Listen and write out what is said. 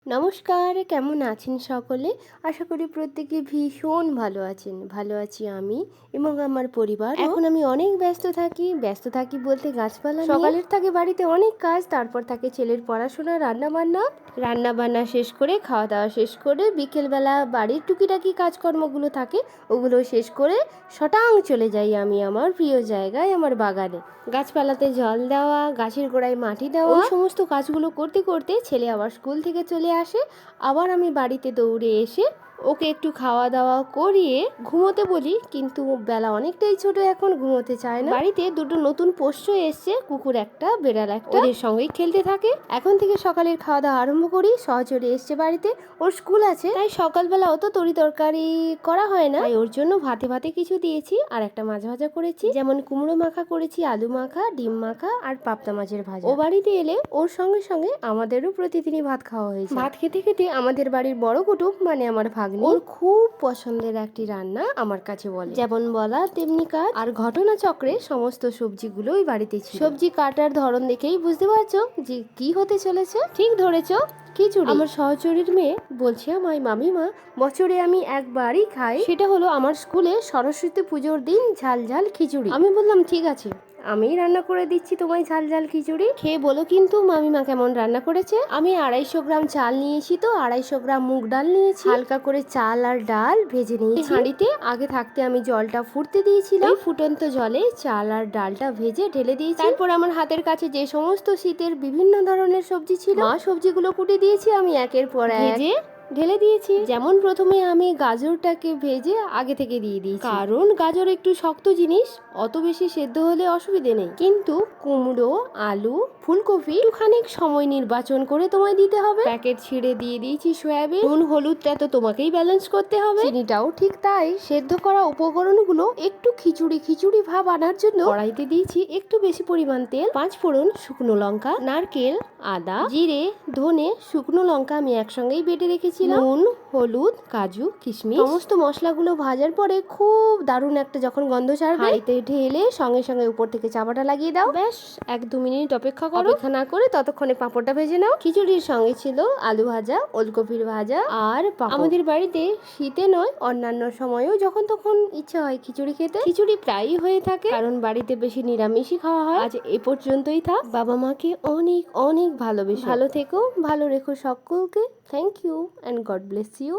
নমস্কার, কেমন আছেন সকলে? আশা করি প্রত্যেকে ভীষণ ভালো আছেন। ভালো আছি আমি এবং আমার পরিবার। এখন আমি অনেক ব্যস্ত থাকি বলতে গাছপালা নিয়ে। সকালের থাকে বাড়িতে অনেক কাজ, তারপর থাকে ছেলের পড়াশোনা, রান্নাবান্না শেষ করে, খাওয়া দাওয়া শেষ করে বিকেলবেলা বাড়ির টুকিটাকি কাজকর্মগুলো থাকে, ওগুলো শেষ করে শটাং চলে যাই আমি আমার প্রিয় জায়গায়, আমার বাগানে। গাছপালাতে জল দেওয়া, গাছের গোড়ায় মাটি দেওয়া, ওই সমস্ত কাজগুলো করতে করতে ছেলে আবার স্কুল থেকে চলে আসে। আবার আমি বাড়িতে দৌড়ে এসে ওকে একটু খাওয়া দাওয়া করিয়ে ঘুমোতে বলি, কিন্তু বেলা অনেকটাই ছোট, এখন ঘুমোতে চায় না। বাড়িতে দুটো নতুন পোষ্য এসছে, কুকুর একটা, বেড়াল একটা, ওদের সঙ্গেই খেলতে থাকে। এখন থেকে সকালের খাওয়া দাওয়া আরম্ভ করি। সহচরে এসছে বাড়িতে, ওর স্কুল আছে, তাই সকালবেলা অত তরি তরকারি করা হয় না, তাই ওর জন্য ভাতে ভাতে কিছু দিয়েছি আর একটা মাছ ভাজা করেছি, যেমন কুমড়ো মাখা করেছি, আলু মাখা, ডিম মাখা আর পাবদা মাছের ভাজা। ও বাড়িতে এলে ওর সঙ্গে সঙ্গে আমাদেরও প্রতিদিনই ভাত খাওয়া হয়েছে। ভাত খেতে খেতে আমাদের বাড়ির বড় কুটুম মানে আমার ভাগ্নি, ওর খুব পছন্দের একটি রান্না আমার কাছে বলে, যেমন বলা তেমনি কাজ। আর ঘটনা চক্রে সমস্ত সবজিগুলোই বাড়িতে ছিল। সবজি কাটার ধরন দেখেই বুঝতে পারছো যে কি হতে চলেছে। ঠিক ধরেছো, খিচুড়ি। আমার সহচরীর মেয়ে বলছে, আমায় মামিমা, বছরে আমি একবারই খাই, সেটা হলো আমার স্কুলে সরস্বতী পুজোর দিন ঝাল ঝাল খিচুড়ি। আমি বললাম ঠিক আছে, আমি রান্না করে দিচ্ছি তোমায় ঝাল ঝাল খিচুড়ি, খেয়ে বলো কিন্তু মামিমা কেমন রান্না করেছে। আমি 250 গ্রাম চাল নিয়েছি, তো 250 গ্রাম মুগ ডাল নিয়েছি, হালকা করে চাল আর ডাল ভেজে নিয়েছি হাঁড়িতে। আগে থাকতে আমি জলটা ফুটতে দিয়েছিলাম, ফুটন্ত জলে চাল আর ডালটা ভেজে ঢেলে দিয়েছি। তারপর আমার হাতের কাছে যে সমস্ত শীতের বিভিন্ন ধরনের সবজি ছিল, মা সবজিগুলো কুটে দিয়েছি, আমি একের পর এক ভেজে ঢেলে দিয়েছি। যেমন প্রথমে আমি গাজরটাকে ভেজে আগে থেকে দিয়ে দিয়েছি, কারণ গাজর একটু শক্ত জিনিস, অত বেশি সেদ্ধ হলে অসুবিধে নেই। কিন্তু কুমড়ো, আলু, ফুলকপি একটুখানি সময় নির্বাচন করে তোমায় দিতে হবে। প্যাকেট ছিঁড়ে দিয়ে দিয়েছি সয়াবিন। নুন হলুদটা তো তোমাকেই ব্যালেন্স করতে হবে, চিনিটাও ঠিক তাই। সেদ্ধ করা উপকরণগুলো একটু খিচুড়ি খিচুড়ি ভাব আনার জন্য কড়াইতে দিয়েছি একটু বেশি পরিমাণ তেল, 5 ফোড়ন, শুকনো লঙ্কা, নারকেল, আদা, জিরে, ধনে, শুকনো লঙ্কা আমি একসঙ্গেই বেটে রেখেছি, নুন, হলুদ, কাজু, কিশমিশ, সমস্ত মশলাগুলো ভাজার পরে খুব দারুণ একটা যখন গন্ধ ছাড়বে, হাঁড়িতে ঢেলে সঙ্গে সঙ্গে উপর থেকে চাপাটা লাগিয়ে দাও। ব্যাস 1-2 মিনিট অপেক্ষা করো। অপেক্ষা না করে ততক্ষণে পাঁপড়টা ভেজে নাও। খিচুড়ির সঙ্গে ছিল আলু ভাজা, ওলকপির ভাজা আর পাঁপড়। আমাদের বাড়িতে শীতে নয়, অন্যান্য সময়েও যখন তখন ইচ্ছা হয় খিচুড়ি খেতে, খিচুড়ি প্রায়ই হয়ে থাকে, কারণ বাড়িতে বেশি নিরামিষই খাওয়া হয়। আজ এ পর্যন্তই থাক। বাবা মাকে অনেক অনেক ভালোবেসো। ভালো থেকো, ভালো রেখো সকলকে। Thank you and God bless you.